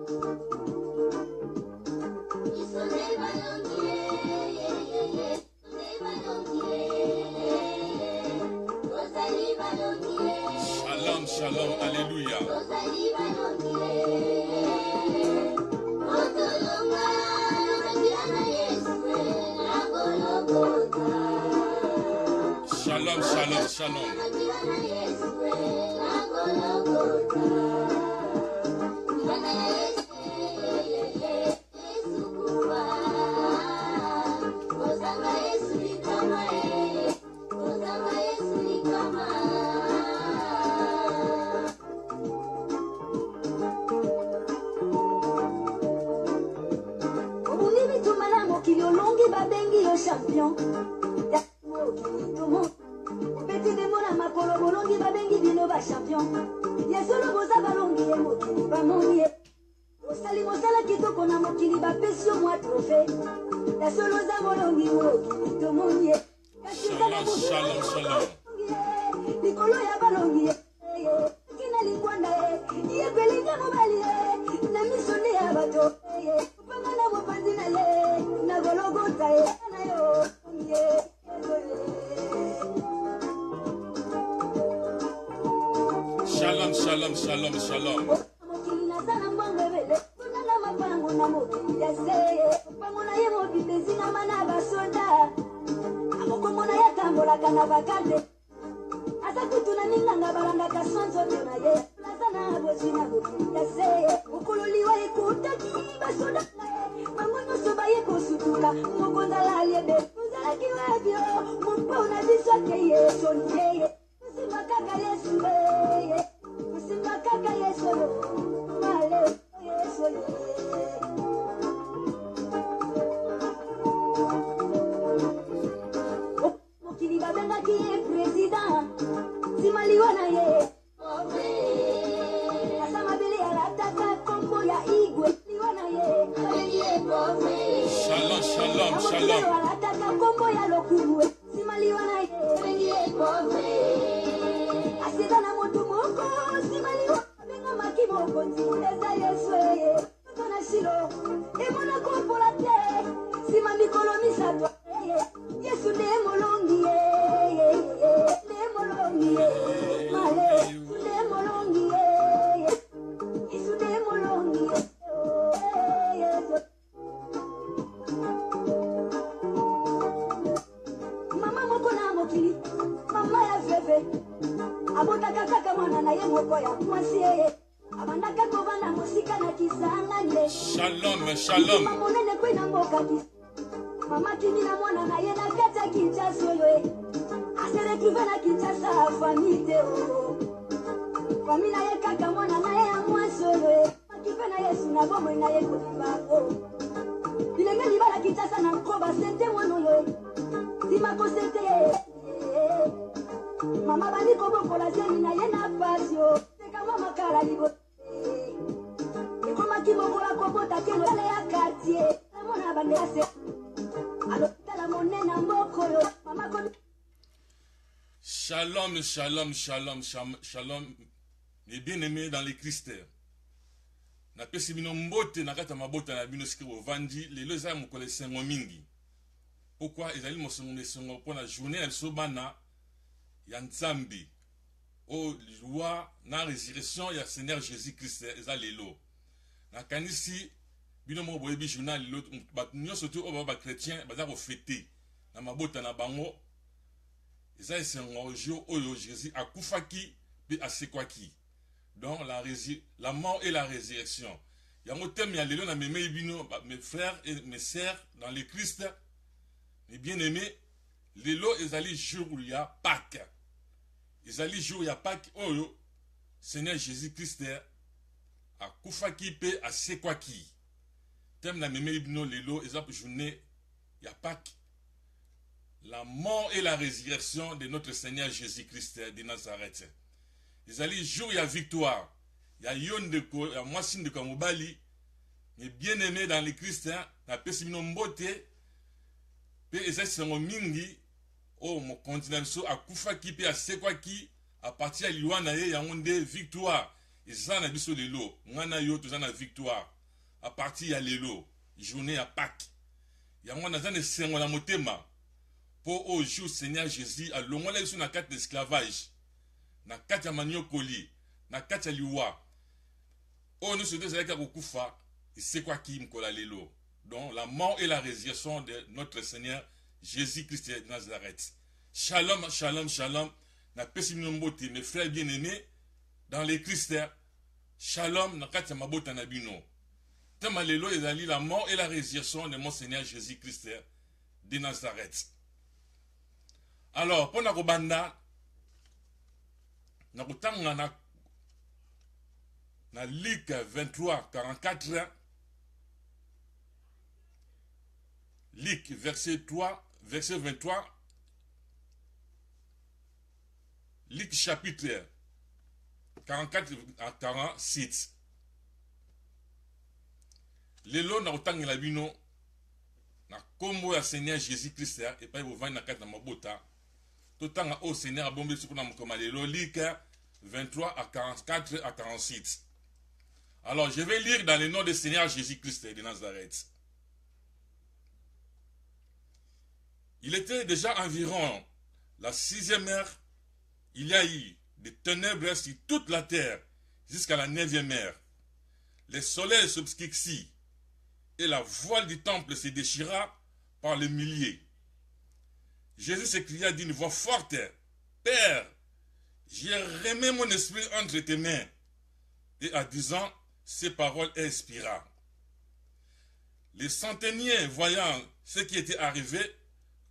Shalom, shalom, alléluia. Shalom, shalom, shalom. Champion, petit démon à ma colo, bolongi va bengi dino va champion. Ya solo boza balongi e mokili ba mongi. Osali mosala kitoko na mokili ba pesio mwa trophée. Ya solo za bolongi mokili to mongi. Shalom, shalom. Likolo ya balongi. Kina likwanda e. Ye belinga mobali e. Na misone ya bato. Panga na mopanzi na ye. Na gologota e. Shalom, shalom, shalom, shalom. Shalom, shalom. Mama kimina mwana na yena kata Kinshasa yoe. Ase retrouver na Kinshasa famille o. Famille na ye kaka mwana na ye amwaso yoe. Makipe na Yesu na bomo na ye kulimako. Bilenge libala Kinshasa na nkoba sente mwono yoe. Simako sente mama bani kobo kola zeni na ye na pasio. Teka mama kala libo. Ekoma kimokola kobota keno le ya quartier. Mwana bande ase. Shalom, shalom, shalom, shalom, mes bien-aimés dans les Christ. Na pesi bino mbote na kata mabota na bino sikiro vandi lelo za mokole sengo mingi. Pourquoi ezali mosongo sengo pour la journée elle sobana ya nzambi o joie na résurrection ya Seigneur Jésus-Christ eza lelo. Na kanisi bino mo boyebi journal l'autre ba nyonso to o ba chrétien ba za ko fêter na mabota na bango eza sengo jour oyo Jésus akufaki pe asekwaki. Donc la mort et la résurrection. Yango thème ya lelo na meme bino mes frères et mes sœurs dans le Christ. Mes bien-aimés, lelo ezali jour où il y a Pâques. Ezali jour il y a Pâques oyo Seigneur Jésus-Christ akufaki pe asekwaki. Thème na meme bino lelo ezali journée il y a Pâques. La mort et la résurrection de notre Seigneur Jésus-Christ de Nazareth. Ezali jour il y a victoire. Il y a yon de ko, il y a moisine de kamobali. Mais bien aimé dans le Christ, na pesi bino mbote. Pe ezali sengo mingi o mo continent so akufaki pe asekwaki a partir ya liwa na ye yango nde victoire eza na biso lelo ngana yo toza na victoire à partir ya lelo journée ya Pâques yango naza na esengo na motema po au jour Seigneur Jésus alongola biso na kati d'esclavage na kati ya maniokoli na kati ya liwa oyo nyonso te ezalaki ya kokufa esekwaki mkola lelo. Donc la mort et la résurrection de notre Seigneur Jésus-Christ de Nazareth. Shalom, shalom, shalom. Na pesi mbote mes frères bien-aimés dans les Christ. Shalom na kati ya mabota na bino. Tema lelo ezali la mort et la résurrection de mon Seigneur Jésus-Christ de Nazareth. Alors, pour na kobanda na kutanga na Luc 23 44 Luc verset 23 Luc chapitre 44 à 46 lelo na kutangela bino na kombo ya Seigneur Jésus-Christ et pas vous vendre na kati na mabota totanga au Seigneur abombe sur na mokoma lelo Luc 23 à 44 à 46. Alors je vais lire dans le nom du Seigneur Jésus-Christ de Nazareth. Il était déjà environ la 6e heure. Il y a eu des ténèbres sur toute la terre jusqu'à la 9e heure. Le soleil s'obscurcit et la voile du temple se déchira par les milliers. Jésus s'écria d'une voix forte, « Père, j'ai remis mon esprit entre tes mains. » Et en disant ces paroles, expira. Les centeniers, voyant ce qui était arrivé,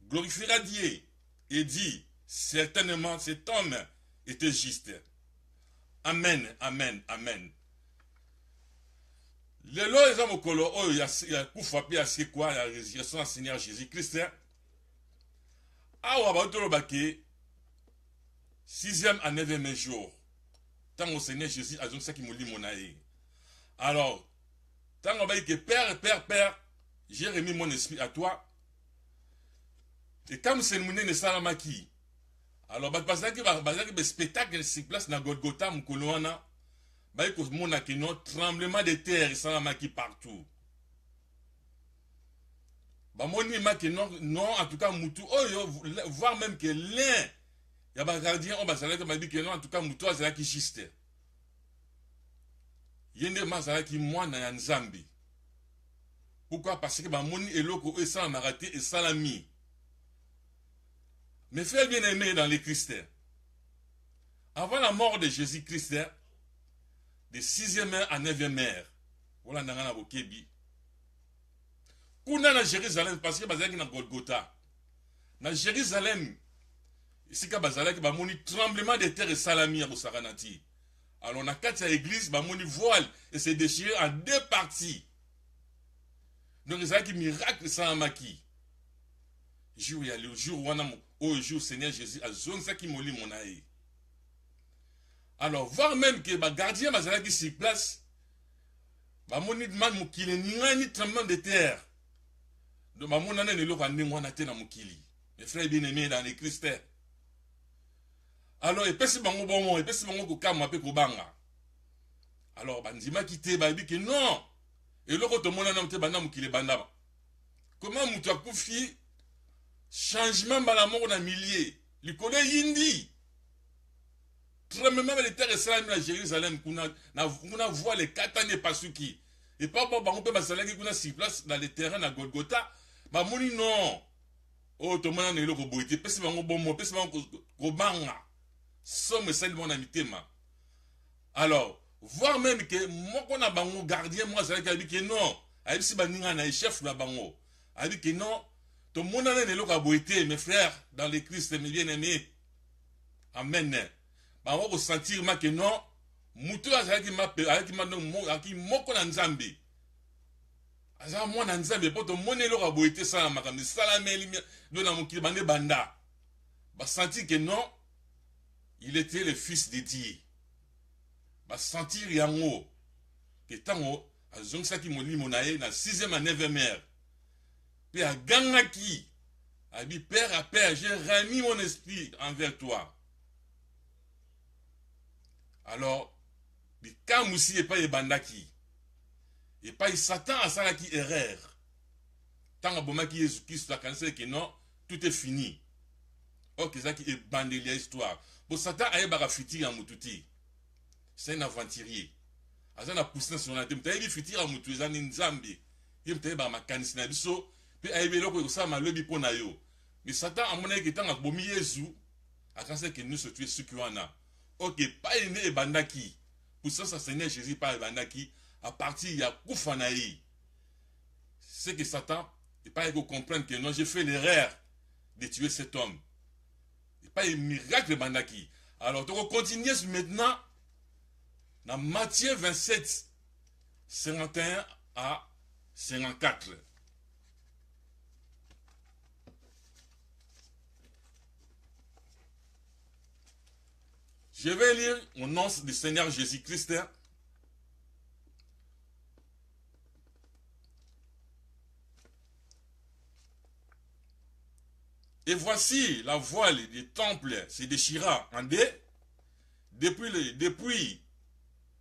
glorifiera Dieu et dit, certainement cet homme était juste. Amen, amen, amen. Lelo eza mokolo oyo ya kufa pe ya sekwa ya résurrection ya Seigneur Jésus-Christ. Awa bautoloba ke 6e à 9e jour. Tant au Seigneur Jésus a zongi saki molimo na ye. Alors, tant on va dire que Père, j'ai remis mon esprit à toi. Et comme c'est le ne salamaki. Alors, le spectacle se place dans Golgotha, Mukoloana. Il y a un tremblement de terre, salamaki partout. Non, en tout cas, Moutou, voire même que l'un, il y a un gardien, on va dire que non, en tout cas, Moutou, c'est là qui juste. Il y a un mazala qui moi na Nzambi. Pourquoi? Parce que moni eloko et ça m'a raté et ça l'a mis. Mes frères bien-aimés dans les Christ, avant la mort de Jésus-Christ, de 6e heure à 9e heure, voilà nangana bokebi. Kuna na Jérusalem parce que bazaki na Golgotha. Na Jérusalem, ici ka bazalaki ba moni tremblement de terre et salami à Saranati. Alors, dans la l'église, mon voile et s'est déchiré en 2 parties. Donc, c'est un miracle sans maki. Jour, il y a le jour où au jour Seigneur Jésus a zone ça qui m'a dit mon aïe. Alors, voir même que le gardien qui s'y place, mon demande mon kili, ni tremblement de terre. Donc, mon année ne l'a pas né, moi, na mon kili. Mes frères bien-aimés dans les Christ. Alors, et puis c'est bon, et puis c'est bon, Kobanga. Alors, Bandima quitté, Babi, que non. Et l'autre, tout le monde a noté Bandam qui les bandaba. Comment Moutou a confié changement dans la mort d'un millier. Le collègue Yindi. Très même les terres et à Jérusalem, qu'on a vu les 4 années pas ce qui. Et pas bon, on peut passer là, qu'on a 6 places dans les terrains à Golgotha. Bah, mon non. Oh, tout le monde a le robot. Et puis c'est bon, mot, puis c'est bon, Kobanga. Somme celle mon amitié ma. Alors, voir même que moi qu'on a bango gardien moi c'est là que non, a si baninga na chef la bango. A dit que non, tout le monde a ne loka boité mes frères dans les Christ mes bien-aimés. Amen. Ba on sentir ma que non, mutu a qui m'a qui moko na Nzambe. Aza moi na Nzambe poto mone loka boité ça na makambi sala meli do na mokili bande banda. Ba sentir que non, il était le fils de Dieu. Ba sentir yango que tango azong saki moli monaye na 6e à 9e heure. Puis à gangaki a dit père à père, j'ai remis mon esprit envers toi. Alors likambo si epai ebandaki epai Satan asalaki erreur ntango abomaki Yesu Kristo akanisaki ke non tout est fini oyo ezalaki ebandeli ya histoire po Satan ayebaka fitiri ya mutu te c'est un aventurier aza na puissance na te mutu ayebi fitiri ya mutu eza ni nzambe ye mutu ayebaka makanisi na biso mpe ayebi eloko ekosala malobi mpo na yo mais Satan amonaki ke ntango abomi Yesu akanisaki ke nyonso tu esuki wana oyo epai nde ebandaki puissance ya Seigneur Jésus epai ebandaki à partir ya kufa na ye c'est que Satan n'est pas able de comprendre que non, j'ai fait l'erreur de tuer cet homme. Il n'y a pas un miracle bandaki. Alors, on continue maintenant dans Matthieu 27, 51 à 54. Je vais lire au nom du Seigneur Jésus-Christ. Et voici la voile du temple se déchira en deux, depuis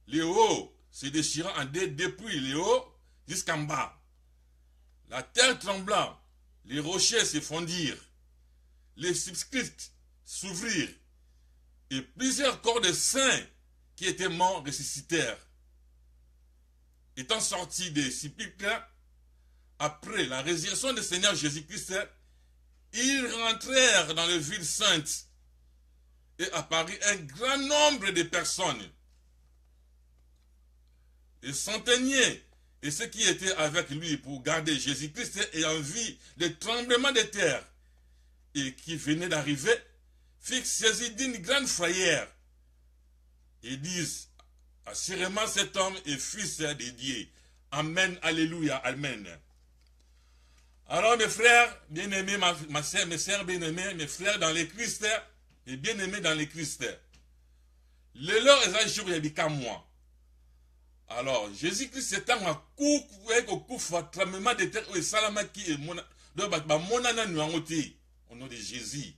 le haut se déchira en deux, depuis le haut jusqu'en bas. La terre trembla, les rochers se fondirent, les sépulcres s'ouvrirent, et plusieurs corps de saints qui étaient morts ressuscitèrent. Étant sortis des sépulcres, après la résurrection du Seigneur Jésus-Christ, ils rentrèrent dans les villes saintes et apparut un grand nombre de personnes. Et centeniers et ceux qui étaient avec lui pour garder Jésus-Christ ayant vu le tremblement de terre et qui venait d'arriver, furent saisis d'une grande frayeur et disent, assurément cet homme est fils de Dieu. Amen, alléluia, amen. Alors mes frères, bien-aimés, ma soeur, mes soeurs bien-aimés, mes frères dans les Christ et bien-aimés dans les Christ. Le leur est un jour il moi. Alors Jésus-Christ c'est un coup avec un tremblement de terre et salama qui est mon au nom de Jésus.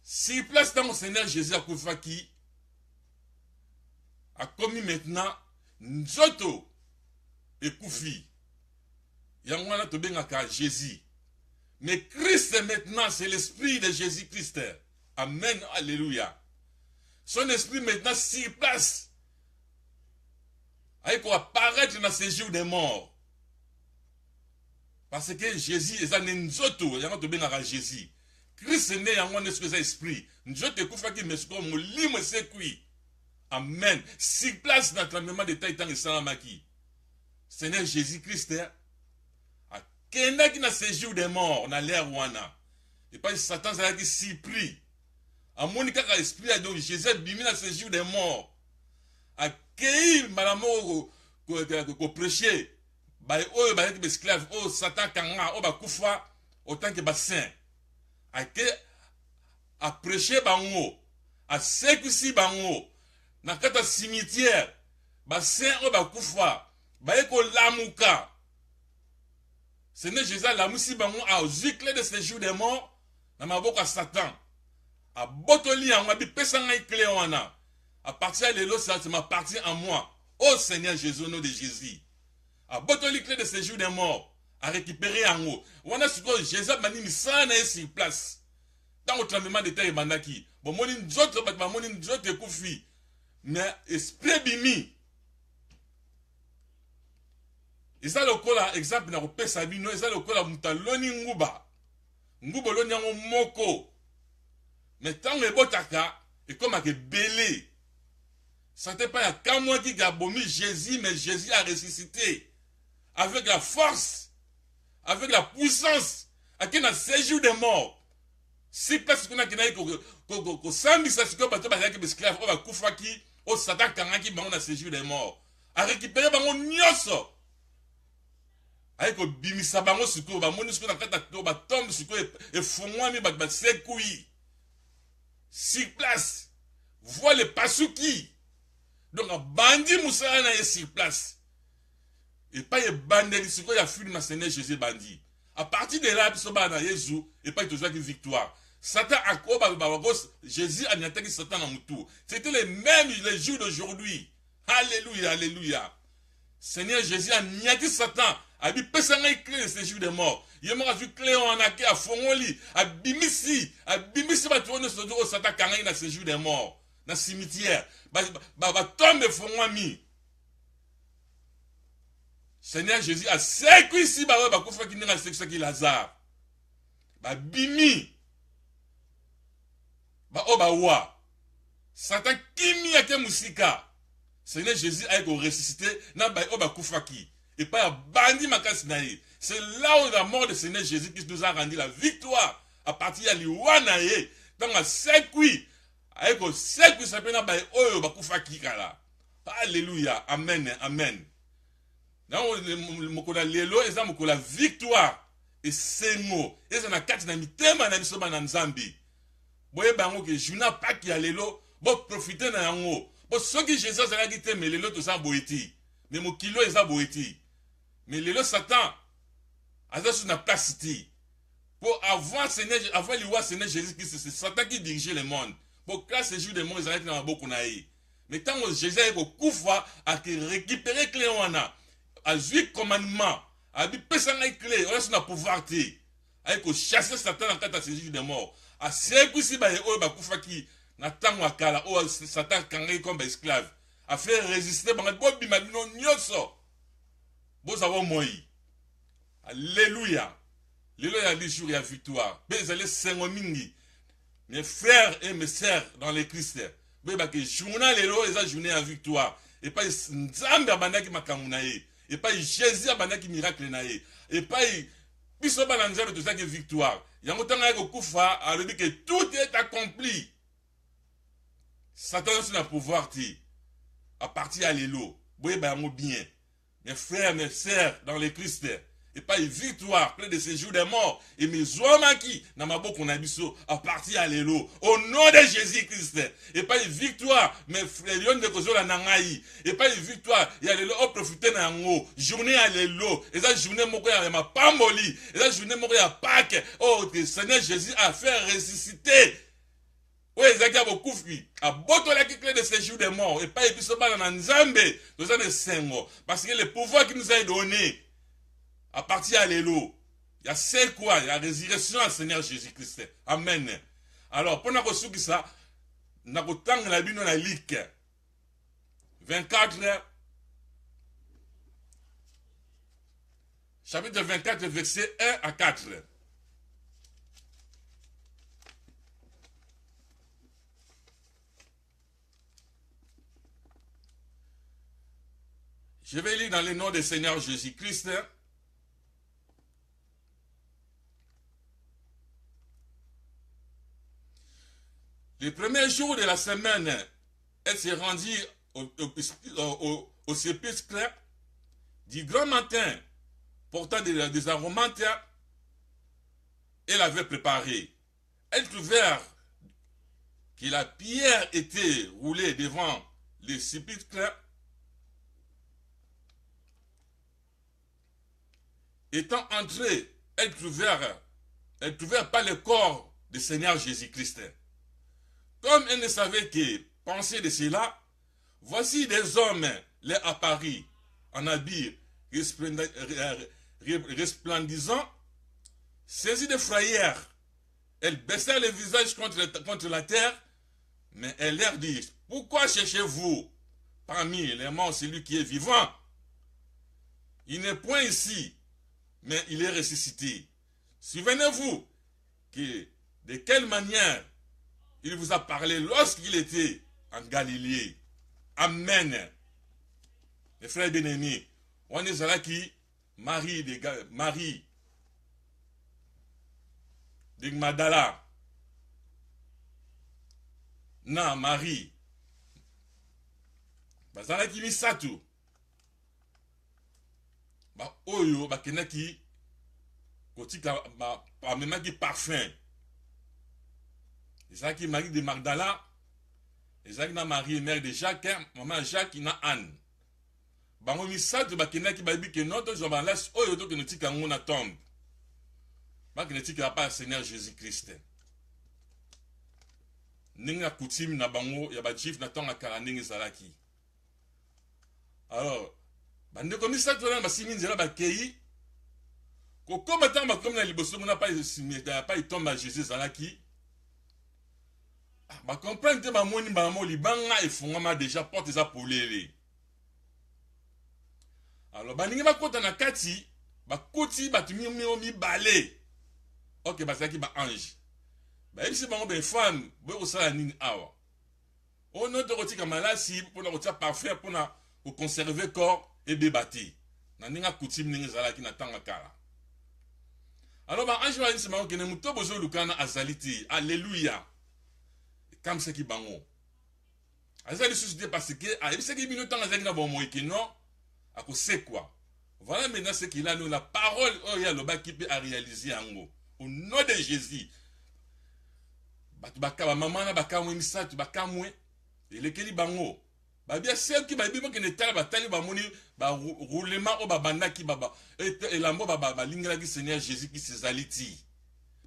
Si place dans mon Seigneur Jésus a qui a commis maintenant Nzoto et Koufi. Yangwana to bengaka Jésus. Mais Christ maintenant, c'est l'esprit de Jésus-Christ. Amen, alléluia. Son esprit maintenant s'y place. Il faut apparaître dans ces jours des morts. Parce que Jésus est un nzoto, yangwana to bengaka Jésus. Christ est né yangwana esprit. Nzoto kufa ki mesko molimo sekui. Amen. S'y place dans le tremblement de terre et salamaki. Seigneur Jésus-Christ Kenda qui n'a séjour des morts, on a l'air wana. Et pas Satan, ça a dit si pris. A Monica a esprit a donc Jésus bimi na séjour des morts. A kei malamo ko prêcher. Ba o ba ki esclave, o Satan kanga, o ba kufa autant que ba saint. A ke a prêcher bango, a sécusi bango. Na kata cimetière, ba saint o ba kufa, ba ko lamuka. Seigneur Jésus la musi bango a zikle de ce jour des morts na maboko à Satan. A botoli en wabi pesanga clé wana. À partir de l'eau ça m'appartient à moi. Oh Seigneur Jésus au nom de Jésus. A botoli clé de ce jour des morts à récupérer en haut. Wana suko Jésus mani misana est sur place. Dans le tremblement de terre mandaki. Bon moni nzoto bat moni nzoto kufi. Mais esprit bimi. Et ça le kola exemple na kopesa bino et ça le kola mutaloni nguba loni yango moko mais tant le botaka et comme que belé ça n'était pas qu'à moi qui a abomi Jésus mais Jésus a ressuscité avec la force avec la puissance à qui n'a séjour des morts si parce qu'on a qui n'a ko sambi ça ce que bato ba ki esclave o ba kufa ki o Satan kanga ki bango na séjour des morts a récupérer bango nyoso aiko bimisa bango siko ba moni siko na kata to ba tombe siko e fongwami ba sekui sur place voit le pasuki donc bandi musala na sur place et pas e bandeli siko ya film na Seigneur Jésus bandi à partir de là biso ba na Jésus et pas toujours qui victoire Satan a Jésus a attaqué Satan dans Moutou. C'était les mêmes les jours d'aujourd'hui. Alléluia, alléluia. Seigneur Jésus a attaqué Satan. A dit pesanga clé de ces jours de mort. Il m'a vu clé en aké à Fongoli, à Bimisi va tourner ce jour au Satan kanga dans ces jours de mort. Dans le cimetière. Ba tombe Fongwami. Seigneur Jésus a sécu ici ba kufa ki ninga seksa ki Lazare. Ba bimi. Ba wa. Satan kimi yake musika. Seigneur Jésus a ressuscité na ba kufa ki. Et pas bandi makasi naïe. C'est là où la mort de Seigneur Jésus qui nous a rendu la victoire à partir de l'Iwanaye. Dans la sécu. Avec le sécu ça peut na ba oyo ba kufa ki kala. Alléluia. Amen. Amen. Mokola lelo eza mokola victoire et sengo eza na kati na mitema na biso bana nzambi boye bango ke juna paki ya lelo bo profiter na yango bo soki Jésus azalaki te mais lelo toza boeti mais mokilo eza boeti mais lelo Satan aza sur na place ti pour avant liwa Seigneur Jésus Christ c'est Satan qui dirigeait le monde pour classe ce jour de monde ezalaki na maboko na ye mais tant que Jésus a kokufa a récupérer clé wana a joué commandement, a dit pesanga clé, on a son pouvoir té, a chasser Satan en kata séjour de mort. A séku si ba o ba kufa ki na tango akala o Satan kangé comme esclave, a fait résister ba bo bima bino nyoso. Bo sawo moi. Alléluia. Lelo ya li jour ya victoire. Be zale sengo mingi. Mes frères et mes sœurs dans les Christ. Be ba ke journal lelo eza journée à victoire. Et pas nzambe abandaki makamuna ye. Et pas Jésus a banaki miracle naïe. Et pas biso bananza de ça que victoire. Yango tanga ko kufa a dit que tout est accompli. Satan a un pouvoir ti. À partir à l'élo. Boye ba yango bien. Mes frères, mes sœurs dans les Christ. Et pas une victoire plein de ces jours des morts. Et mes hommes qui n'a ma boko na biso à partir à l'élo. Au nom de Jésus Christ. Et pas une victoire, mes frères de kozo la nangai. Et pas une victoire, il y a l'élo au profiter na ngo. Journée à l'élo. Et ça journée moko ya ma pamboli. Et ça journée moko ya Pâques. Oh, que Seigneur Jésus a fait ressusciter. Oui, Zaki a beaucoup fui. A boto la clé de ces jours des morts. Et pas épiso ba na nzambe. Nous avons des sengo. Parce que le pouvoir qui nous a donné. À partir à l'élo, il y a c'est quoi? Il y a la résurrection à Seigneur Jésus-Christ. Amen. Alors, pour nous dire ça, nous avons la Bible dans la Luc 24, chapitre 24, verset 1 à 4. Je vais lire dans le nom du Seigneur Jésus-Christ. Le premier jour de la semaine, elle s'est rendue au sépulcre du grand matin, portant des aromates. Elle avait préparé. Elle trouvèrent que la pierre était roulée devant le sépulcre. Étant entrée, elle trouvèrent pas le corps du Seigneur Jésus-Christ. Comme elle ne savait que penser de cela, voici des hommes les apparus en habits resplendissants, saisis de frayeur. Elles baissèrent le visage contre la terre, mais elle leur dit, pourquoi cherchez-vous parmi les morts celui qui est vivant? Il n'est point ici, mais il est ressuscité. Souvenez-vous que de quelle manière il vous a parlé lorsqu'il était en Galilée. Amen. Les frères bien-aimés, on est là qui Marie de Magdala. Na Marie. Bazala qui misatu. Ba oyo ba kenaki kotika ba memaki parfum. Isaac Marie de Magdala, Isaac na Marie mère de Jacques, maman Jacques na Anne. Bango misatu bakena ki babi ke noto zo balas oyo to ke notika ngona tombe. Ba ke notika pas Seigneur Jésus-Christ. ndenge coutume na bango ya ba juif na tonga kala ndenge zalaki. Alors bandeko misato na basimi nzela bakei ko koma tamba comme na liboso mona pas itomba Jésus zalaki. Ba comprendre ba moni ba mo libanga efungama déjà porte za polele. Alors baningi bakota na kati bakoti batumi mi balé. OK basaki ba ange. Ba yebisi bango be femme bo osala nini awa. On a de malasi pour la parfait pour conserver corps et bébati. Na ninga coutume ninga zalaki na tanga kala. Alors ba ange wa nsi ke ne muto bozo lukana azaliti. Alléluia. Comme ce qui bango. Azali suscité parce que a yebisi ki bino tanga zalaki na bon moïki non. Ako c'est quoi? Voilà maintenant ce qu'il a nous la parole oh ya loba qui peut réaliser ango. Au nom de Jésus. Batu bakaba maman na bakamwe misatu bakamwe elekeli bango babia celle qui babi que netala batali bamoni ba roulement o babanda ki baba et lambo baba lingela ki Seigneur Jésus qui se zaliti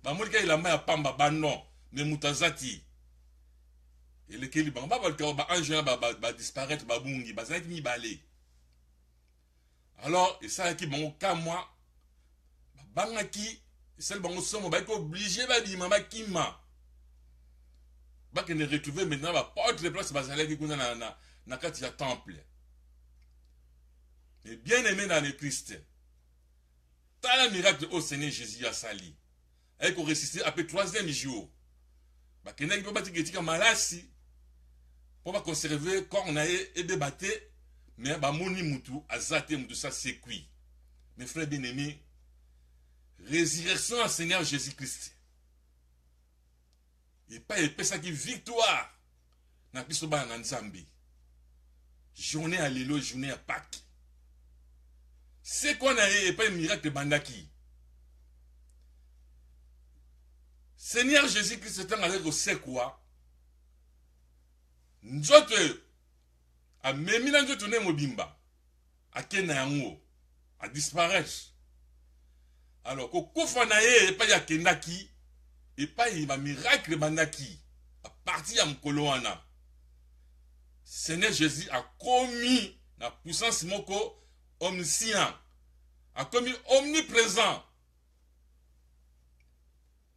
bamoni ka ilamba ya pamba banon mais mutazati elekeli bango baba ba ange ba disparaître babungi bazaki mi balé. Alors et ça qui bango ka moi bangaki celle bango somo ba ko obligé ba bima ba kima ba que ne retrouver maintenant ba porte de place bazalaki kuna na kati ya temple. Et bien aimé dans le Christ. T'as le miracle au Seigneur Jésus a sali. Et qu'on ressuscite après 3e jour. Ba que ne peut pas dire malasi pour pas conserver quand on a et débatté mais ba moni mutu azate mutu ça c'est cuit. Mes frères bien-aimés, résurrection au Seigneur Jésus-Christ. Et pas ça qui victoire na biso ba na Nzambi. Journée à l'élo, journée à Pâques. C'est quoi na pas un miracle bandaki. Seigneur Jésus-Christ est avec au c'est quoi? Njote a memi na njote ne mobimba. A kena yango a disparaître. Alors ko kufa na ye pas ya kendaki. Et pas il va miracle bandaki à partir de Mkoloana. Seigneur Jésus a commis la puissance moko omniscient, a commis omniprésent.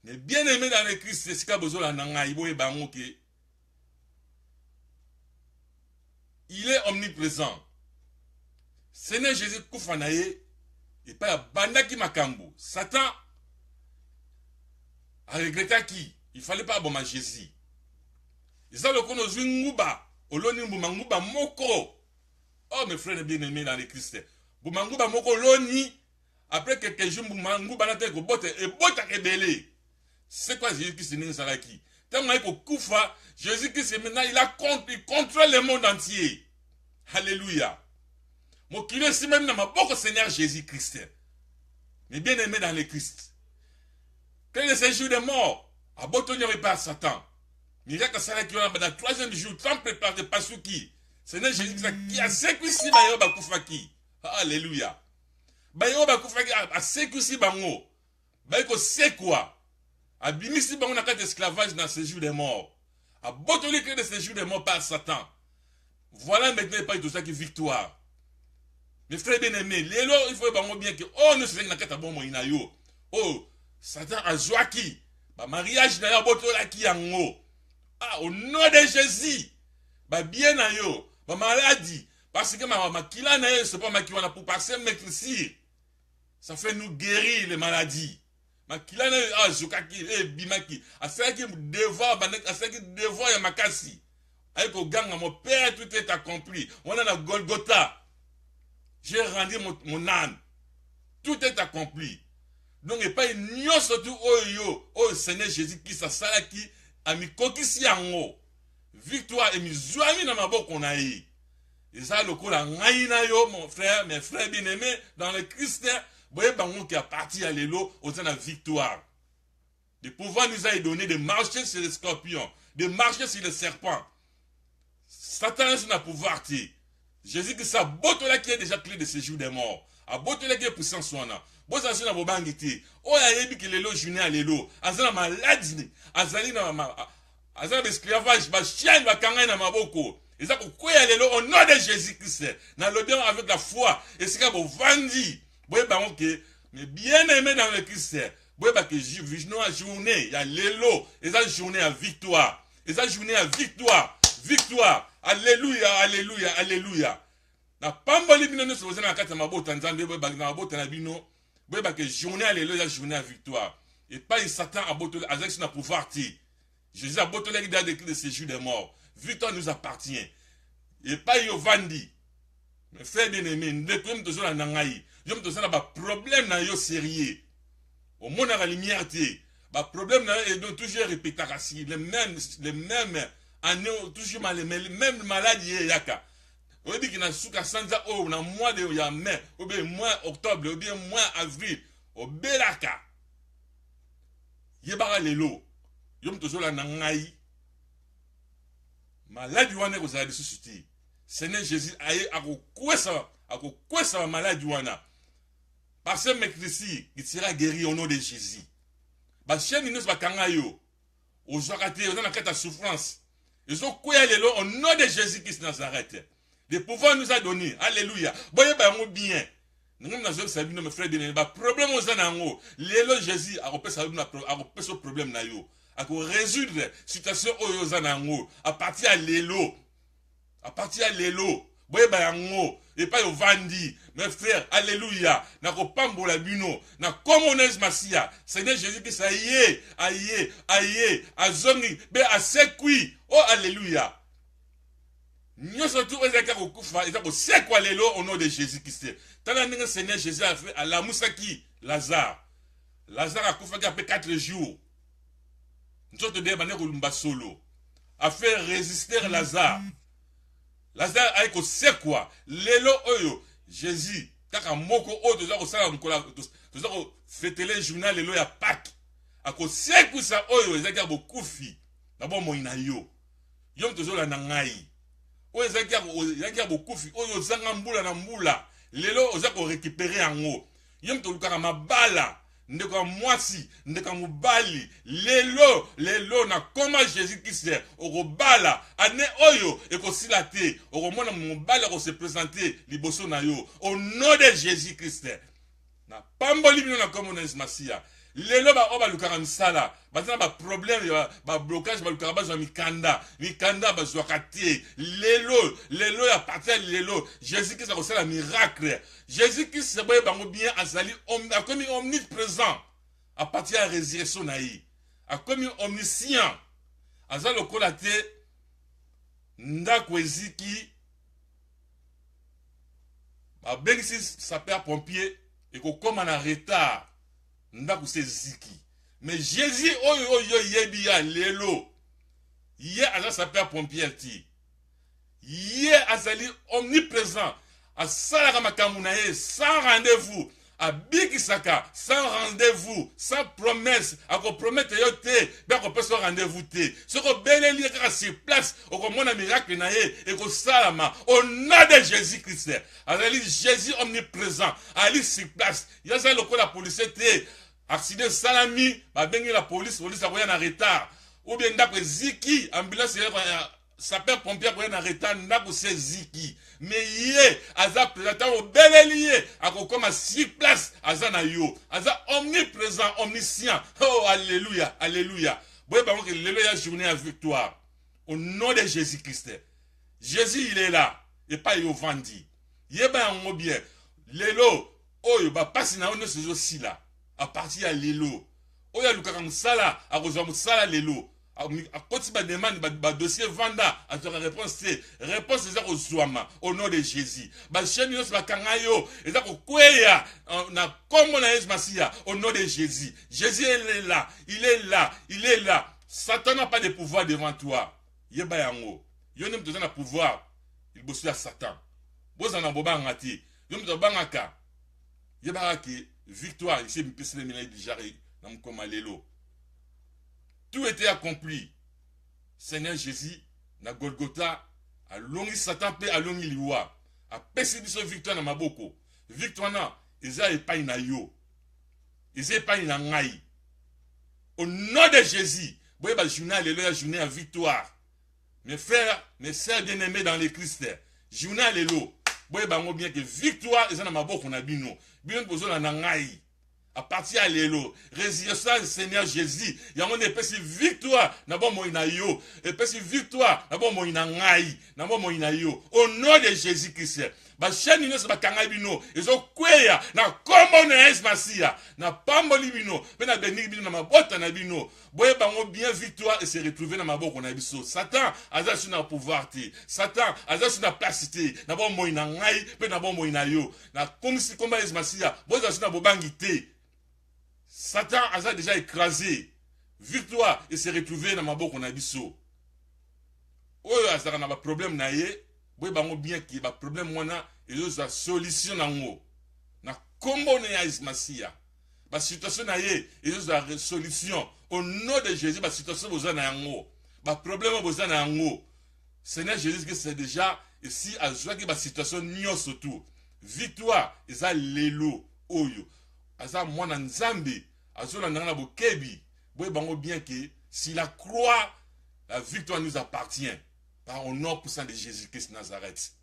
Mais bien aimé dans le Christ, c'est ce qu'a besoin la nanga ibo e bangoke. Il est omniprésent. Seigneur Jésus koufanaye et pas bandaki makambo. Satan a regretté qui? Il fallait pas bon Jésus. Ils ont le connu nguba, oloni nguba moko. Oh mes frères bien-aimés dans le Christ. Nguba moko loni après quelques jours nguba na tête ko bote et bota rebelle. C'est quoi Jésus qui s'est salaki? Tellement il kufa, Jésus qui s'est maintenant il contrôle le monde entier. Alléluia. Mon kilo si même dans ma boko Seigneur Jésus-Christ. Mais bien-aimés dans le Christ. Quel est ce jour de mort? A botonio pas Satan. Miracle ça qui on dans 3e jour, temps prépare de Pasuki. Seigneur Jésus qui a sécurisé ba yoba kufaki. Alléluia. Ba yoba kufaki a sécurisé bango. Ba ko c'est quoi? A bimisi bango na carte esclavage dans ce jour de mort. A botonio que de ce jour de mort par Satan. Voilà maintenant pas tout ça qui victoire. Mes frères bien-aimés, lélo il faut bango bien que oh nous c'est na carte bon mo inayo. Oh Satan a joaki. Ba mariage na yo botola ki yango. Ah au nom de Jésus. Ba bien na yo, ba maladie parce que ma kila na yo c'est pas ma kiwana pour passer maîtriser. Ça fait nous guérir les maladies. Ma kila na yo ah jokaki bimaki. Asa ki devoir banek asa ki devoir ya makasi. Avec au gang mon père tout est accompli. On a la Golgotha. J'ai rendu mon âme. Tout est accompli. Donc et pas une surtout oh Seigneur Jésus qui sa salaki a mi kokisi yango victoire et mi zoami na maboko na yi eza lokola ngai na yo mon frère mes frères bien-aimés dans le Christ boye bango qui a parti à l'élo au sein de la victoire. De pouvoir nous a donné de marcher sur les scorpions, de marcher sur les serpents. Satan a pouvoir ti. Jésus qui sa botte là qui est déjà clé de ce jour des morts. A botte là qui est puissant soina. Boza na bobangiti. O ya yebi ke lelo journée à lelo. Azala maladie. Azali na aza esclavage ba chien ba kanga na maboko eza ko koya lelo au nom de Jésus-Christ na le bien avec la foi et c'est que bo vandi boye ba que mais bien aimé dans le Christ boye ba que vision à journée ya lelo eza journée à victoire eza journée à victoire victoire alléluia alléluia alléluia na pamboli bino ne soza na kata mabota nzambe boye ba na mabota na bino boye ba que journée à lelo eza journée à victoire et pas Satan a boto avec son pouvoir ti Jésus a boto les gars de séjour des morts victoire nous appartient et pas Yovandi mais frère bien-aimé ne comme toujours la nangai je me toujours na problème na yo sérieux au monde à la lumière té ba problème na et donc toujours répétation les mêmes année toujours les mêmes maladies yaka on dit qu'il na suka sanza o na mois de ya mai ou bien mois octobre ou bien mois avril au belaka yebara lelo yo me toujours la nangai maladie wana kozala lisusu te Seigneur Jésus aye akokwesa maladie wana parce que mekristi il sera guéri au nom de Jésus ba chaîne nous bakanga yo ozwaka te oza na kata souffrance ezokwea lelo au nom de Jésus Christ Nazareth le pouvoir nous a donné alléluia boye ba yango bien ngam na zo sabino mes frères bien ba problème oza na ngo lelo Jésus akopesa problème na yo ako résoudre situation oyo oza na ngo à partir à lelo boye ba yango et pas au vandi mes frères alléluia na ko pambola bino na commonese masia Seigneur Jésus qui ça aye azongi be asekui oh alléluia nyoso tout ezaka ko kufa ezako sekwa lelo au nom de Jésus Christ tala ninga Seigneur Jésus a fait à la musaki Lazare a kufa après 4 jours nzoto de bane ko lumba solo a fait résister Lazare a eko sekwa lelo oyo Jésus kaka moko oyo toza ko sala mkola toza ko fêter journal lelo ya Pâques ako sekwa sa oyo ezaka bokufi na bomo ina yo tozo la nangai oyo ezaka bokufi oyo zanga mbula na mbula lelo oza ko récupérer ango yo mtolukaka mabala ndeko mwasi ndeko mubali lelo na koma Jésus Christ okobala ane oyo ekosila te okomona mubali ko se présenter liboso na yo au nom de Jésus Christ na pamboli bino na commonese masia lelo ba oba lukaka misala bazana ba problème ba blocage ba lukaka bazwa mikanda bazwa kate lelo ya partir lelo Jésus Christ a fait la miracle Jésus Christ se boye bango bien azali a comme omniprésent à partir de la résurrection naï a comme omniscient azali lokola te ndako eziki ba bengisi sapeur pompier et ko comme en retard ndako se ziki mais Jésus oyo yebi ya lelo ye aza sapeur pompier ti ye azali omniprésent asalaka makambo na ye sans rendez-vous abikisaka sans rendez-vous sans promesse akopromete yo te be akopesa rendez-vous te soko beleli kaka sur place okomona miracle na ye ekosalama au nom de Jésus Christ azali Jésus omniprésent ali sur place yaza lokola police te accident salami babengi la police akoya na retard ou bien ndako ziki ambulance sapeur pompier akoya na retard ndako se ziki mais ye aza présentant au belelier akokoma sur place aza na yo aza omniprésent omniscient oh alléluia alléluia boye bango que lelo ya journée à victoire au nom de Jésus Christ Jésus il est là et pas yo vandi yeba yango bien lelo oyo ba pasi na ono sezo sila à partir ya lelo oyo lukaka musala akozwa musala lelo a koti ba demande ba dossier vanda a te réponse eza kozwama au nom de Jésus ba chaîne yo ba kangayo eza ko kweya na kombo na Yesu Masia au nom de Jésus Jésus il est là Satan n'a pas de pouvoir devant toi yeba yango yo nem tozana pouvoir il bosse à Satan boza na boba ngati yo mto bangaka yeba ki victoire ici mpese le milai déjà na mkoma lelo. Tout était accompli. Seigneur Jésus, na Golgotha, a longi Satan pe a longi liwa. A pesi biso victoire na maboko. Victoire na, eza epai na yo. Eza epai na ngai. Au nom de Jésus, Boye ba journal lelo ya journée à victoire. Mes frères, mes sœurs bien-aimés dans les Christ. Journal lelo. Boye bango bien que victoire eza na maboko na bino. Bino bozola na ngai. À partir de l'élo, résurrection du Seigneur Jésus, il y a une victoire, n'abord moïna yo, et puis victoire, n'abord moïna ngai, n'abord moïna yo, au nom de Jésus-Christ. Ba chaîne ino se ba kanga bino, ezo kweya na kombo na es masia, na pamboli bino, pe na beni bino na mabota na bino. Boye bango bien victoire et se retrouver na maboko na biso. Satan aza sur na pouvoir te. Satan aza sur na place te. Na bon moïna ngai, pe na bon moïna yo. Na comme si komba es masia, boza sur na bobangi te. Satan a déjà écrasé. Victoire et se retrouver dans ma boko na biso. Oyo azara na ba problème na ye, boye bango bien ki ba problème wana ezo za solution nango. Na kombo na ya ismasia. Ba situation na ye ezo za solution. Au nom de Jésus ba situation boza na yango. Ba problème boza na yango. Seigneur Jésus que c'est déjà ici a joie ki ba situation nyonso tout. Victoire eza lelo oyo. Aza mwana nzambe azola na bokebi boye bango bien que si la croix la victoire nous appartient par au nom puissant de Jésus-Christ Nazareth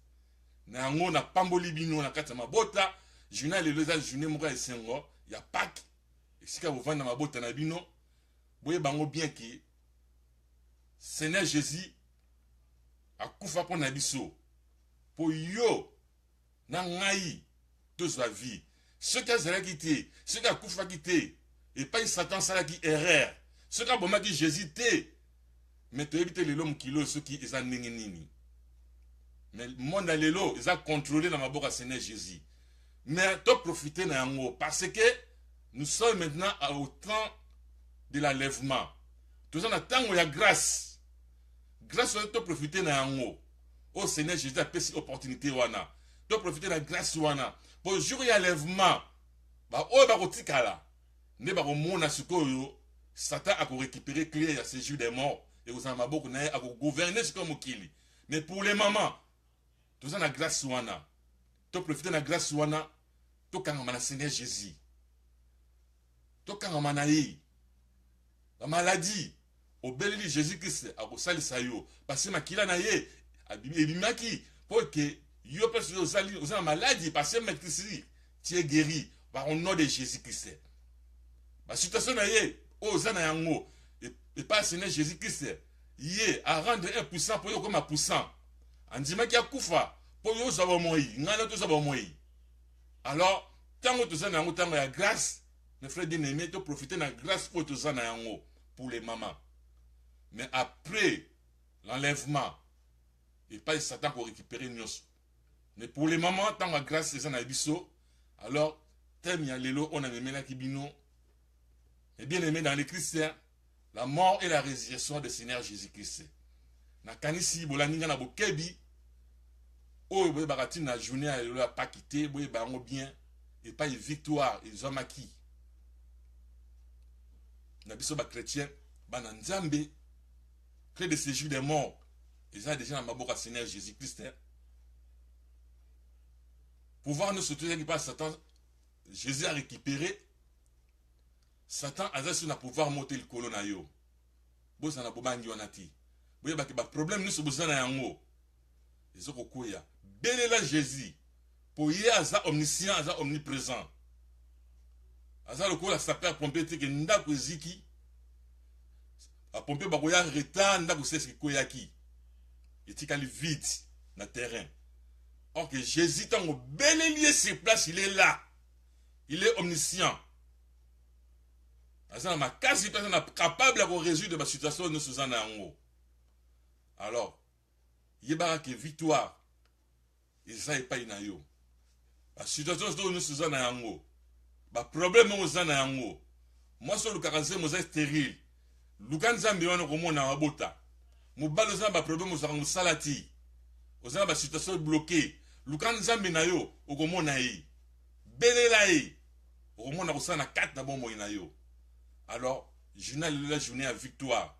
na ngo na pamboli bino na kati mabota journée le leza journée moko esengo ya Pâques esika bovanda mabota na bino boye bango bien que Seigneur Jésus akufa pour na biso po yo na ngai tozwa vie. Ce qui a quitté, ce qui a Koufa quitté, et pas Satan ça qui erreur. Ce qui a bon qui Jésus té, mais tu évites l'homme qui l'eau, ceux qui est en nini. Mais le monde à l'élo, ils ont contrôlé dans ma boca Seigneur Jésus. Mais tu profiter d'un mot parce que nous sommes maintenant au temps de l'enlèvement. Tout ça, temps où il y a grâce. Grâce à toi profiter d'un mot. Oh Seigneur Jésus a fait cette opportunité wana. Tu profiter de la grâce wana. Pour jour ya lèvement ba o ba kotikala ne ba komona sikoyo Satan a ko récupérer clé ya séjour des morts et vous en maboko na a ko gouverner ce comme mokili. Mais pour les mamans tout ça na grâce wana to profiter na grâce wana to kanga na Seigneur Jésus to kanga na yi la maladie au belli Jésus Christ a ko salisa yo parce que makila na ye abimaki pour que yo parce que vous avez maladie parce que maîtrise tu es guéri par au nom de Jésus-Christ. La situation na ye aux ana yango et pas Seigneur Jésus-Christ yé à rendre impuissant pour yo comme puissant. Andima ki akufa pour yo zabo moi ngana to zabo moi. Alors tant que tout ça na yango tant ya grâce mes frères bien-aimés to profiter na grâce pour tout ça na yango pour les mamans. Mais après l'enlèvement et pas Satan pour récupérer nous. Mais pour les mamans, tant que grâce c'est ça na biso, alors thème ya lelo on a même la kibino. Et bien aimé dans les chrétiens, la mort et la résurrection du Seigneur Jésus-Christ. Na kanisi bolaninga na bokebi, o boye bakati na journée à lelo pas quitter, boye bango bien et pas une victoire, ils ont maquis. Na biso ba chrétien, ba na nzambe, clé de séjour des morts. Ils ont déjà na maboka Seigneur Jésus-Christ. Pouvoir nous soutenir qui passe Satan, Jésus a récupéré. Satan a déjà pouvoir monter le colon na yo. Bo sana bobangi wanati. Bo yeba ba problème nous sobozana yango. Ezoko koya. Belela Jésus. Pour y aza omniscient, aza omniprésent. Aza le kola sapeur pompier te ke ndako eziki. A pompier ba koya retard ndako sesi koyaki. Etikali vide na terrain. Or que Jésus, tant au bel lieu sur place, il est là. Il est omniscient. Ma quasi personne est capable de résoudre la situation de nous en haut. Alors, il y a une victoire. Et ça n'est pas une ayo. La situation de nous sommes en haut. Le problème est que en haut. Moi, sur le caractère, je suis stérile. Le cancer est en bota. Mon balazan a problème aux salati. Aux a situation bloquée. Lukan Zambi na yo, okomo na yi. Belela yi. Okomo na kosa na 4 na bombo na yo. Alors, la journée à victoire.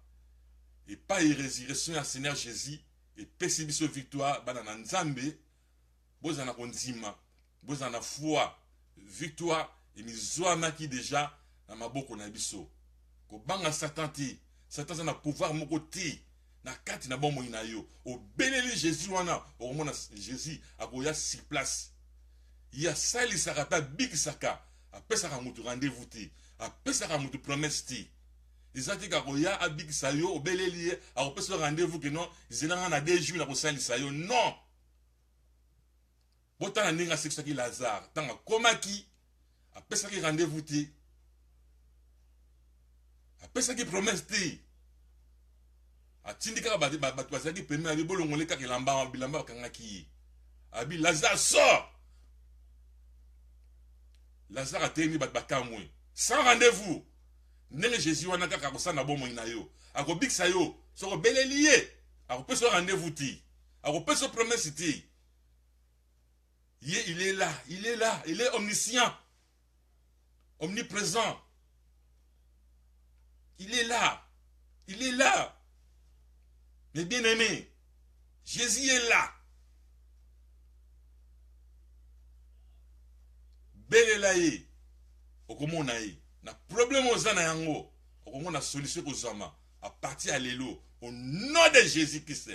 Et pas y résurrection à Seigneur Jésus. Et pessibiso victoire, banana Nzambe. Bozana kondima. Bozana foi. Victoire. Et mizoama ki déjà, na maboko na biso. Ko banga Satan ti. Satan a pouvoir mon côté na kati na bomoi na yo o beleli Jésus wana o mona Jésus akoya sur place ya sali sakata big saka apesaka mutu rendez-vous ti apesaka mutu promesse ti izati kakoya abig sayo o beleli akopesa rendez-vous que non zinanga na 2 jours na kosali sayo non botana ninga seksaki Lazare tanga komaki apesaki rendez-vous ti apesaki promesse ti atindika bato bazaki pembe abi bolongole kaka bilamba bakangaki abi Lazare sort Lazare ateni bato bakamwe sans rendez-vous ndenge Jésus wana kaka kosana bomoi na yo akobikisa yo soko beleli ye akopesa rendez-vous ti akopesa promesse ti il est là il est omniscient omniprésent il est là mes bien-aimés, Jésus est là. Belelaye, okomonaye, na problème aux anayango, okomona solution kozama à partir à l'élo au nom de Jésus-Christ.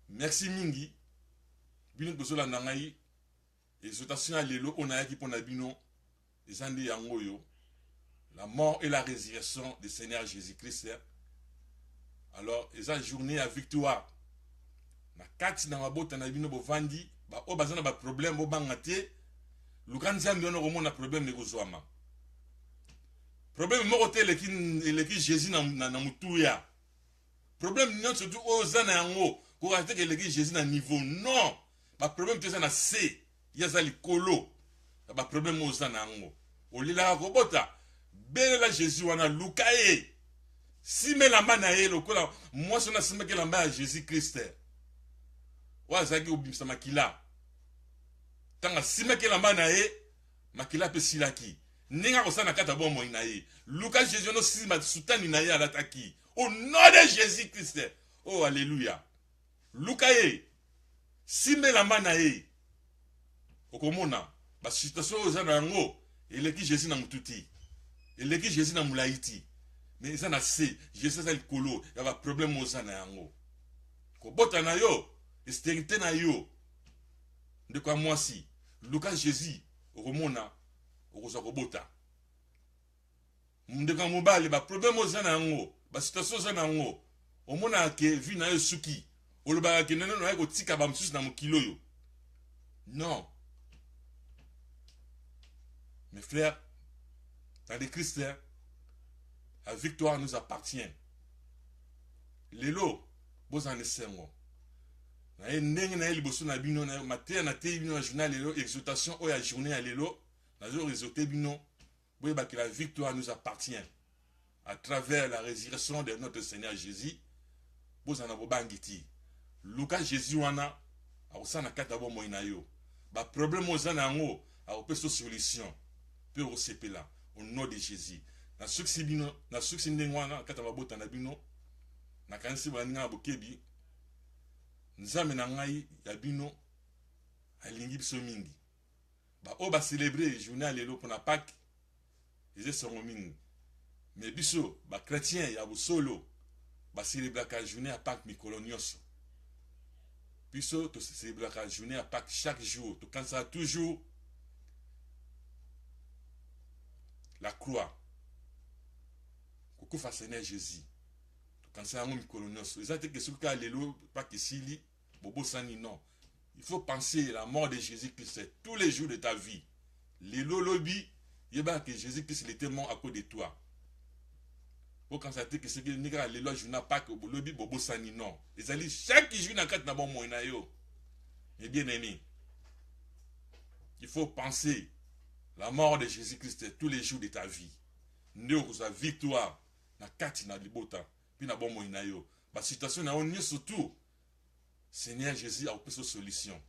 Merci mingi. Bino kozola nangai, exhortation à l'élo onayaki pona bino, ezandi yango yo, la mort et la résurrection du Seigneur Jésus-Christ. Alors, eza journée à victoire. Na kati na mabota na bino bovandi, ba o bazana ba problème bo bangate, lukanza mbiono komona problème ne kozwama. Problème moko te leki Jésus na mutuya. Problème non surtout ozana yango, ko rate ke leki Jésus na niveau non. Ba problème te na C, yaza likolo. Ba problème ozana yango. Olila ko bota, bela Jésus wana lukaye. Si me la main na ye lokola moi sona sima ke la main à Jésus-Christ wa zaki obimisa makila tanga sima ke la main na ye makila pe silaki ninga kosana kata bomo ina ye Lucas Jésus no sima sutani na ye alataki au nom de Jésus-Christ. Oh alléluia. Lucas ye sima la main na ye okomona ba situation ozana ngo eleki Jésus na mututi eleki Jésus na mulaiti. Mais ça n'a c'est, je sais ça le colo, il y a un problème au Zanayango. Kobota na yo, estérété na yo. De quoi moi si, Lucas Jésus, au Romona, au Rosa Kobota. Mundeka mobile, ba problème au Zanayango, ba situation Zanayango. Au mona ke vi na yo suki, au le ba ke nene no yako tika ba msus na mokilo yo. Non. Mes frères, dans les Christiens, la victoire nous appartient. Lelo, vous en êtes na ndenge na liboso na bino na matin na te bino na journal lelo exhortation o ya journée à lelo na zo exhorter bino boye ba que la victoire nous appartient à travers la résurrection de notre Seigneur Jésus. Vous en avez bangiti. Lucas Jésus wana a osana kata bo moina yo. Ba problème ozana ngo a opeso solution. Pe o sepela au nom de Jésus. Na succès bino na succès ndengwana kata mabota na bino na kanisi baninga bokebi nzambe na ngai ya bino alingi biso mingi ba o ba célébrer journée lelo pona Pâques eze songo mingi mais biso ba chrétien ya bosolo ba célébrer ka journée à Pâques mikolo nyonso biso to célébrer ka journée à Pâques chaque jour to kansa toujours la croix. Kufa Seigneur Jésus. Quand c'est un homme colonios, exactement que ce cas lelo pas que sili, bobo sani non. Il faut penser la mort de Jésus-Christ tous les jours de ta vie. Lelo lobby, yeba que Jésus-Christ il était mort à cause de toi. Pour quand ça te que c'est que nigga lelo je n'ai pas que lobby bobo sani non. Les alliés chaque jour na kat na bon moina yo. Et bien aimé. Il faut penser la mort de Jésus-Christ tous les jours de ta vie. Nous avons victoire. Na kati na libota puis na bomo inayo ba situation na onyo surtout Seigneur Jésus a opéso solution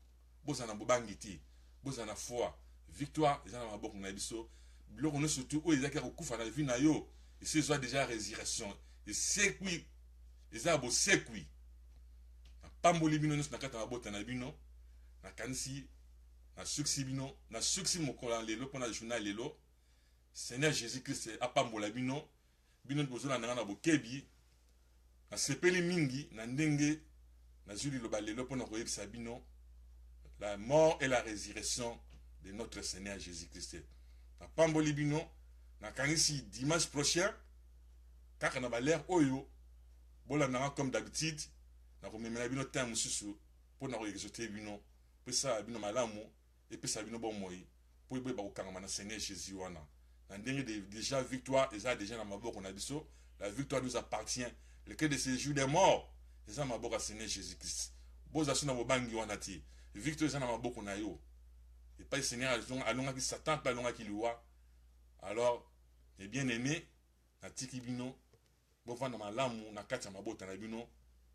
boza na bobangiti boza na foi victoire eza na maboko na biso biloko no surtout o ezaki kokufa na vie na yo et c'est soit déjà résurrection et c'est qui eza bo c'est qui na pamboli bino na kata mabota na bino na kanisi na succès bino na succès mokola lelo pona journal lelo Seigneur Jésus Christ a pambola bino bino bozolanda na bokebi nasepeli mingi na ndenge nazwi liloba lelo mpona koyebisa bino la mort et la résurrection de notre Seigneur Jésus-Christ. Napamboli bino nakangisi dimanche prochain kaka na baler oyo bolandanga comme d'habitude nakomemela bino temps mosusu mpona koexauter bino pesa bino malamu epesa bino bomoi po boyeba kokangama na Seigneur Jésus wana na ndenge déjà victoire eza déjà na maboko na biso. La victoire nous appartient. Le cœur de ces jours des morts eza na maboko ya Seigneur Jésus-Christ. Boza suna bobangi wana ti victoire eza na maboko na yo. Et pas le Seigneur alongaki Satan pa alongaki liwa. Alors les bien-aimés na tiki bino bovanda malamu na kati ya mabota na bino.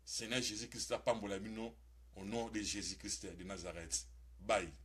Seigneur Jésus-Christ apambola bino au nom de Jésus-Christ de Nazareth. Bye.